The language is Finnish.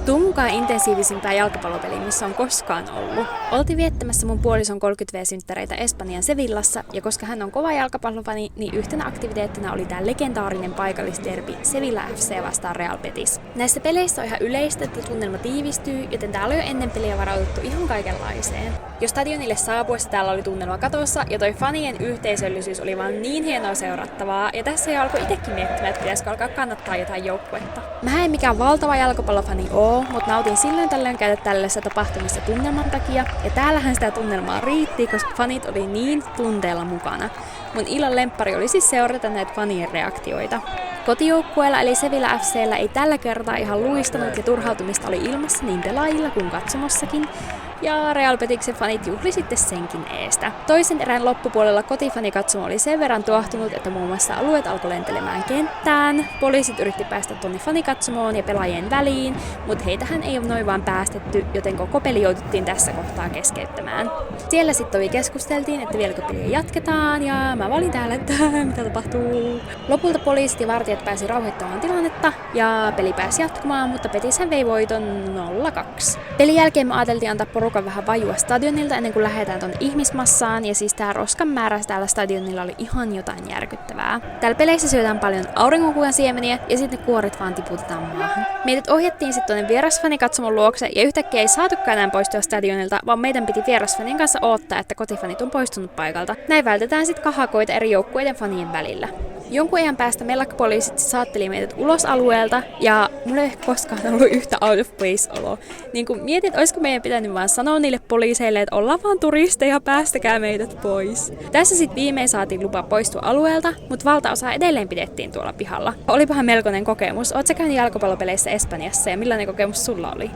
Tuu mukaan intensiivisimpään jalkapallopeliin, missä on koskaan ollut. Oltiin viettämässä mun puolison 30V-synttäreitä Espanjan Sevillassa, ja koska hän on kova jalkapallofani, niin yhtenä aktiviteettina oli tää legendaarinen paikallisderbi Sevilla FC vastaan Real Betis. Näissä peleissä on ihan yleistä, että tunnelma tiivistyy, joten täällä on jo ennen peliä varauduttu ihan kaikenlaiseen. Jo stadionille saapuessa täällä oli tunnelma katossa, ja toi fanien yhteisöllisyys oli vaan niin hienoa seurattavaa, ja tässä jo alkoi itsekin miettimään, että pitäisikö alkaa kannattaa jotain joukkuetta. Mä en mikään valtava jalkapallofani oo, mutta nautin silloin tällöin käydä tällaisessa tapahtumissa tunnelman takia, ja täällähän sitä tunnelmaa riitti, koska fanit oli niin tunteella mukana. Mun illan lemppari oli siis seurata näitä fanien reaktioita. Kotijoukkueella eli Sevilla FC:llä ei tällä kertaa ihan luistanut ja turhautumista oli ilmassa niin pelaajilla kuin katsomossakin, ja Real Betiksen fanit juhli sitten senkin eestä. Toisen erän loppupuolella kotifanikatsomo oli sen verran tuohtunut, että muun muassa alueet alkoi lentelemään kenttään. Poliisit yritti päästä tonne fanikatsomoon ja pelaajien väliin, mutta heitähän ei ole noin vaan päästetty, joten koko peli joututtiin tässä kohtaa keskeyttämään. Siellä sitten tovi keskusteltiin, että vieläkö peliä jatketaan, ja mä valin täällä, että mitä tapahtuu. Lopulta poliisit ja vartijat pääsi rauhoittamaan tilannetta, ja peli pääsi jatkumaan, mutta Betishän vei voiton 0-2. Pelin jälkeen me ajateltiin antaa porukan vähän vajua stadionilta ennen kuin lähdetään tonne ihmismassaan, ja siis tää roskan määrä täällä stadionilla oli ihan jotain järkyttävää. Täällä peleissä syötään paljon auringonkukan siemeniä, ja sitten ne kuoret vaan tiputetaan maahan. Meidät ohjattiin sitten tonne vierasfanikatsomon luokse, ja yhtäkkiä ei saatukaan enää poistua stadionilta, vaan meidän piti vierasfanien kanssa odottaa, että kotifanit on poistunut paikalta. Näin vältetään sitten kahakoita eri joukkueiden fanien välillä. Jonkun ajan päästä mellakkapoliisit saatteli meidät ulos alueelta, ja mulla ei koskaan ollut yhtä out of place-olo. Niin kun mietin, että olisiko meidän pitänyt vaan sanoa niille poliiseille, että ollaan vaan turisteja, päästäkää meidät pois. Tässä sitten viimein saatiin lupa poistua alueelta, mutta valtaosa edelleen pidettiin tuolla pihalla. Olipahan melkoinen kokemus. Oot sä käynyt jalkapallopeleissä Espanjassa, ja millainen kokemus sulla oli?